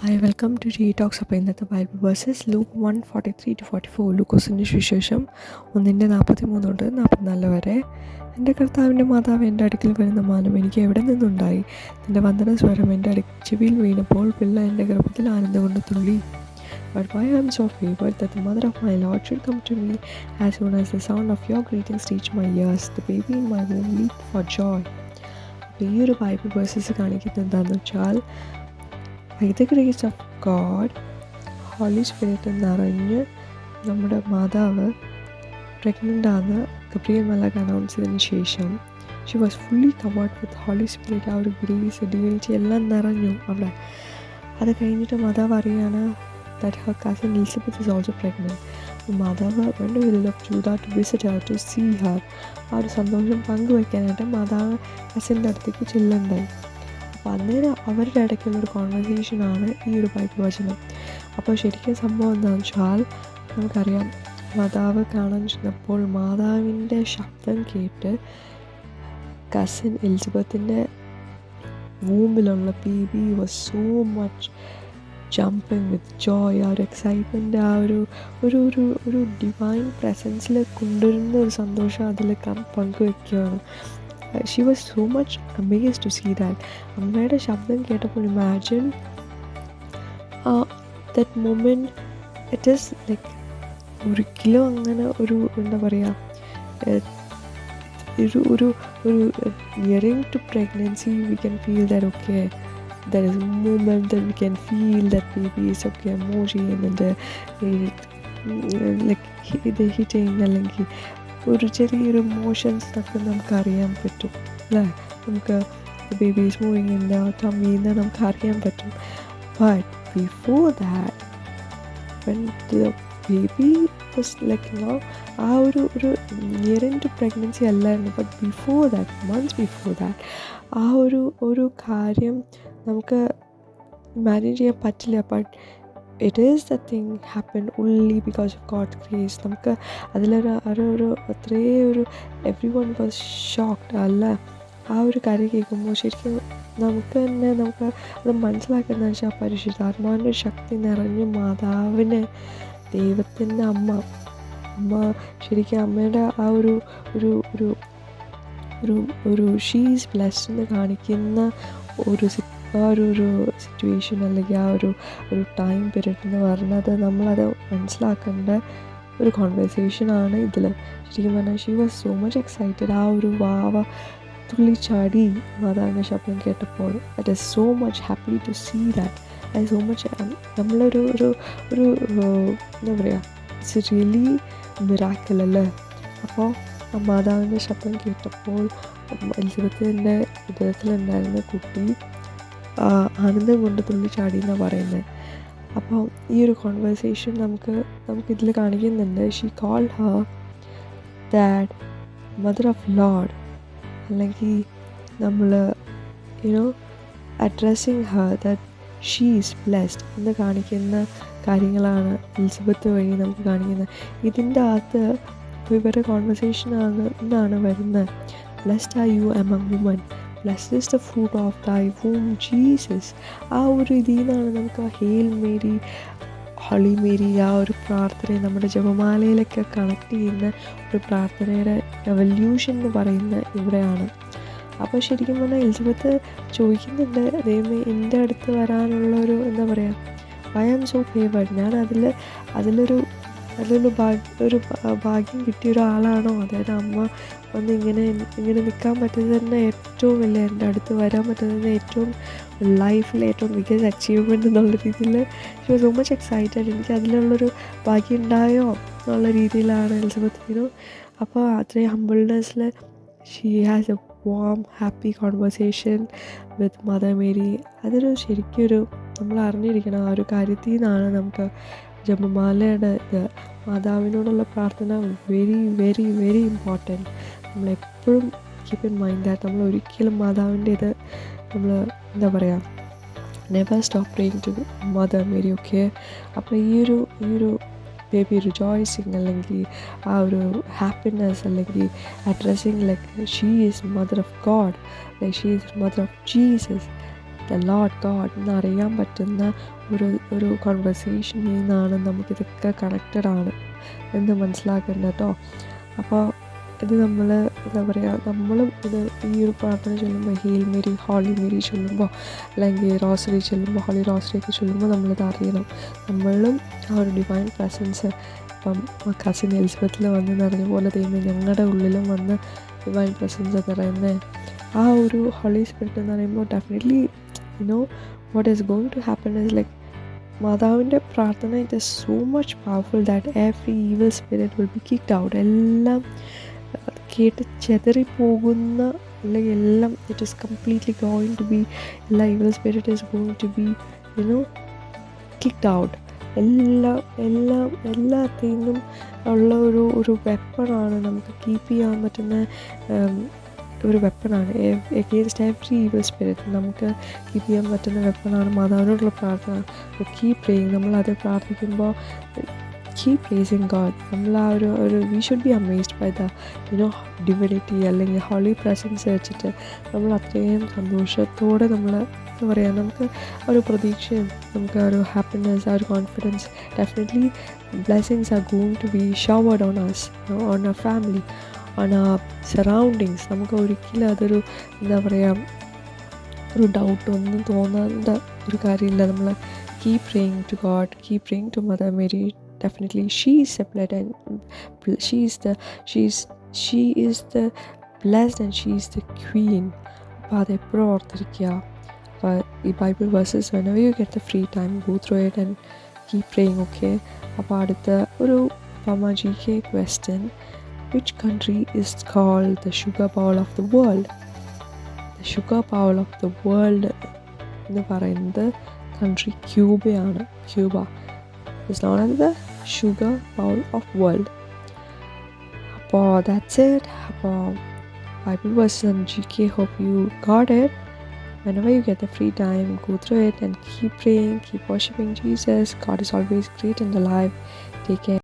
Hi welcome to G Talks. അപ്പോൾ ഇന്നത്തെ Bible versus Luke 1:43-44. ലൂക്കോസിൻ്റെ സുവിശേഷം 1:43 തൊട്ട് 44 വരെ. എൻ്റെ കർത്താവിൻ്റെ മാതാവ് എൻ്റെ അടുക്കൽ വരുന്ന മാനം എനിക്ക് എവിടെ നിന്നുണ്ടായി? എൻ്റെ വന്ദന സ്വരം എൻ്റെ ചെവിയിൽ വീണപ്പോൾ പിള്ള എൻ്റെ ഗർഭത്തിൽ ആനന്ദം കൊണ്ട് തുള്ളി. But why I am so favored that the mother of my Lord should come to me as soon as the sound of your greetings reach my ears? The baby in my womb leaped for joy. അപ്പോൾ ഈ ഒരു Bible versus കാണിക്കുന്നത് എന്താണെന്ന് വെച്ചാൽ, by the grace of God Holy Spirit നിറഞ്ഞ് നമ്മുടെ മാതാവ് pregnant ആണെന്ന് ഗബ്രിയേൽ മാലാഖ അനൗൺസ് ചെയ്തതിന് ശേഷം she was fully covered with Holy Spirit. ആ ഒരു ഗ്രേസ് ഡിവിനിറ്റി എല്ലാം നിറഞ്ഞു അവിടെ. അത് കഴിഞ്ഞിട്ട് മാതാവ് അറിയാണ് that her cousin Elizabeth is also pregnant. മാതാവ് went to the hill of Judah to visit her, to see her. ആ ഒരു സന്തോഷം പങ്കുവയ്ക്കാനായിട്ട് മാതാവ് കസിൻ്റെ അടുത്തേക്ക് ചെല്ലുണ്ടായി. അപ്പോൾ അന്നേരം അവരുടെ ഇടയ്ക്കുള്ളൊരു കോൺവെർസേഷനാണ് ഈ ഒരു ബൈബിൾ വചനം. അപ്പോൾ ശരിക്കും സംഭവം എന്താണെന്ന് വെച്ചാൽ, നമുക്കറിയാം മാതാവ് കാണാൻ ചെന്നപ്പോൾ മാതാവിൻ്റെ ശബ്ദം കേട്ട് കസിൻ എലിസബത്തിൻ്റെ വൂമിലുള്ള baby was so much jumping with joy. ആ ഒരു എക്സൈറ്റ്മെൻറ്റ്, ആ ഒരു ഡിവൈൻ പ്രസൻസിൽ കൊണ്ടുവരുന്ന ഒരു സന്തോഷം അതിൽ പങ്കുവയ്ക്കുകയാണ്. She was so much amazed to see that. അമ്മയുടെ ശബ്ദം കേട്ടപ്പോൾ imagine that moment. It is like ഒരിക്കലും അങ്ങനെ ഒരു എന്താ പറയുക, ഒരു nearing to pregnancy we can feel that okay, there is a moment that we can feel that baby is okay emoji and like the hitting അല്ലെങ്കിൽ ഒരു ചെറിയൊരു ഇമോഷൻസൊക്കെ നമുക്കറിയാൻ പറ്റും അല്ലേ. നമുക്ക് baby is moving in the tummy എന്ന് നമുക്ക് അറിയാൻ പറ്റും. But before that when the baby was like ആ ഒരു നിയറിങ് ടു പ്രഗ്നൻസി അല്ലായിരുന്നു. But before that, months before that, ആ ഒരു കാര്യം നമുക്ക് ഇമാജിൻ ചെയ്യാൻ പറ്റില്ല. But it is the thing happen only because of God's grace. നമുക്ക് അതിലൊരു അത്രയും എവ്രി വൺ വാസ് ഷോക്ക്ഡ് അല്ല. ആ ഒരു കാര്യം കേൾക്കുമ്പോൾ ശരിക്കും നമുക്ക് അത് മനസ്സിലാക്കുന്നതെന്ന് വെച്ചാൽ പരിശുദ്ധാത്മാവിൻ്റെ ശക്തി നിറഞ്ഞ മാതാവിന്, ദൈവത്തിൻ്റെ അമ്മ ശരിക്കും അമ്മയുടെ ആ ഒരു ഷീസ് ബ്ലെസ്ഡ് എന്ന് കാണിക്കുന്ന ഒരു സിറ്റുവേഷൻ അല്ലെങ്കിൽ ആ ഒരു ടൈം പീരീഡ് എന്ന് പറയുന്നത് നമ്മളത് മനസ്സിലാക്കേണ്ട ഒരു കോൺവെർസേഷനാണ് ഇതിൽ. ശരിക്കും പറഞ്ഞാൽ she was so much excited. ആ ഒരു വാവ തുള്ളിച്ചാടി മാതാവിൻ്റെ ശബ്ദം കേട്ടപ്പോൾ. That is so much happy to see that. അത് സോ മച്ച് നമ്മളൊരു എന്താ പറയുക, ഇറ്റ്സ് റിയലി മിറാക്കിൾ അല്ലേ. അപ്പോൾ ആ മാതാവിൻ്റെ ശബ്ദം കേട്ടപ്പോൾ എലിസബത്തിൻ്റെ ഹൃദയത്തിലുണ്ടായിരുന്ന കുട്ടി ആനന്ദം കൊണ്ട് തുള്ളിച്ചാടി എന്നാണ് പറയുന്നത്. അപ്പോൾ ഈ ഒരു കോൺവെർസേഷൻ നമുക്കിതിൽ കാണിക്കുന്നുണ്ട്. She called her that mother of Lord, അല്ലെങ്കിൽ നമ്മൾ addressing her that she is blessed എന്ന് കാണിക്കുന്ന കാര്യങ്ങളാണ് എലിസബത്ത് വഴി നമുക്ക് കാണിക്കുന്നത്. ഇതിൻ്റെ അകത്ത് ഇവരുടെ കോൺവെർസേഷനാണ് വരുന്നത്. Blessed are you among woman, blessed is the fruit of thy womb Jesus. ആ ഒരു ഇതിൽ നിന്നാണ് നമുക്ക് ഹെയിൽ മേരി, ഹോളി മേരി, ആ ഒരു പ്രാർത്ഥനയെ നമ്മുടെ ജപമാലയിലൊക്കെ കണക്ട് ചെയ്യുന്ന ഒരു പ്രാർത്ഥനയുടെ എവല്യൂഷൻ എന്ന് പറയുന്ന ഇവിടെയാണ്. അപ്പോൾ ശരിക്കും പറഞ്ഞാൽ എലിസബത്ത് ചോദിക്കുന്നുണ്ട്, ദൈവമേ എൻ്റെ അടുത്ത് വരാനുള്ള എന്താ പറയുക, ഐ ആം സോ ഫേവേർഡ്. ഞാൻ അതിലൊരു ഭാഗ്യം കിട്ടിയ ഒരാളാണോ? അതായത് അമ്മ വന്ന് ഇങ്ങനെ നിൽക്കാൻ പറ്റുന്നത് തന്നെ ഏറ്റവും വലിയ, എൻ്റെ അടുത്ത് വരാൻ പറ്റുന്നത് ഏറ്റവും ലൈഫിലെ ഏറ്റവും മികച്ച അച്ചീവ്മെൻറ്റ് എന്നുള്ള രീതിയിൽ she was so much excited. എനിക്ക് അതിലുള്ളൊരു ഭാഗ്യം ഉണ്ടായോ എന്നുള്ള രീതിയിലാണ് എലിസബത്ത്. അപ്പോൾ അത്രയും ഹംബിൾനെസ്സിൽ she has a warm happy conversation with Mother Mary. അതൊരു ശരിക്കൊരു നമ്മൾ അറിഞ്ഞിരിക്കണം. ആ ഒരു കാര്യത്തിൽ നിന്നാണ് നമുക്ക് ജപമാലയുടെ മാതാവിനോടുള്ള പ്രാർത്ഥന വെരി വെരി വെരി ഇമ്പോർട്ടൻറ്റ്. നമ്മളെപ്പോഴും കീപ്പ് ഇൻ മൈൻഡ് ദാറ്റ് നമ്മൾ ഒരിക്കലും മാതാവിൻ്റെ നമ്മൾ എന്താ പറയുക, never stop praying to Mother Mary. Okay, അപ്പോൾ ഈ ഒരു ബേബി റിജോയ്സിങ് അല്ലെങ്കിൽ ആ ഒരു ഹാപ്പിനെസ് അല്ലെങ്കിൽ addressing like she is mother of God, like she is mother of Jesus. The Lord God എന്നറിയാൻ പറ്റുന്ന ഒരു കോൺവെർസേഷനിൽ നിന്നാണ് നമുക്കിതൊക്കെ കണക്റ്റഡ് ആണ് എന്ന് മനസ്സിലാക്കേണ്ടത് കേട്ടോ. അപ്പോൾ ഇത് നമ്മൾ എന്താ പറയുക, നമ്മളും ഇത് ഈ ഒരു പ്രാർത്ഥന ചൊല്ലുമ്പോൾ ഹീൽ മേരി, ഹോളി മേരി ചൊല്ലുമ്പോൾ, അല്ലെങ്കിൽ റോസറി ചൊല്ലുമ്പോൾ, ഹോളി റോസറി ഒക്കെ ചൊല്ലുമ്പോൾ നമ്മളിത് അറിയണം. നമ്മളും ആ ഒരു ഡിവൈൻ പ്രസൻസ്, ഇപ്പം കസിൻ എലിസബത്തിൽ വന്ന് നിറഞ്ഞ പോലെ ദൈവമേ ഞങ്ങളുടെ ഉള്ളിലും വന്ന് ഡിവൈൻ പ്രസൻസ് നിറയുന്നത്, ആ ഒരു ഹോളി സ്പിരിറ്റ് എന്ന് പറയുമ്പോൾ definitely what is going to happen is like മാതാവിൻ്റെ പ്രാർത്ഥന it is so much powerful that every evil spirit will be kicked out. എല്ലാം കേട്ട് ചെതറിപ്പോകുന്ന, അല്ലെങ്കിൽ എല്ലാം it is completely going to be, എല്ലാ evil spirit is going to be kicked out. എല്ലാത്തിൽ നിന്നും ഉള്ള ഒരു വെപ്പണാണ്, നമുക്ക് കീപ്പ് ചെയ്യാൻ പറ്റുന്ന ഒരു വെപ്പണാണ്. എഗെയിൻസ്റ്റ് എവറി ഈവിൾ സ്പിരിറ്റ് നമുക്ക് കീപ്പ് ചെയ്യാൻ പറ്റുന്ന വെപ്പണാണ് മാതാവിനോടുള്ള പ്രാർത്ഥന. Keep praying. നമ്മളത് പ്രാർത്ഥിക്കുമ്പോൾ കീപ് പ്രേസിങ് ഗോഡ്. നമ്മൾ ആ ഒരു we should be amazed by the divinity അല്ലെങ്കിൽ ഹോളി പ്രസൻസ് വെച്ചിട്ട് നമ്മൾ അത്രയും സന്തോഷത്തോടെ നമ്മൾ എന്താ പറയുക, നമുക്ക് ഒരു പ്രതീക്ഷയും നമുക്ക് ഒരു ഹാപ്പിനെസ്, ആ ഒരു confidence, definitely blessings are going to be showered on us, on our family, on our surroundings. നമുക്ക് ഒരിക്കലും അതൊരു എന്താ പറയുക, ഒരു ഡൗട്ട് ഒന്നും തോന്നേണ്ട ഒരു കാര്യമില്ല. നമ്മൾ keep praying to God, keep praying to Mother Mary. Definitely she is the blessed and she is the blessed and she is the queen. അപ്പോൾ അതെപ്പോഴും ഓർത്തിരിക്കുക. അപ്പോൾ ഈ Bible versus whenever you get the free time go through it and keep praying, okay? അപ്പോൾ അടുത്ത ഒരു GK question, which country is called the sugar bowl of the world? The sugar bowl of the world എന്ന് പറയുന്നത് country ക്യൂബയാണ്. Cuba is known as the sugar bowl of world. അപ്പോൾ that's it. അപ്പോൾ Bible verses and GK, hope you got it. Whenever you get the free time, go through it and keep praying, keep worshiping Jesus. God is always great and alive. Take care.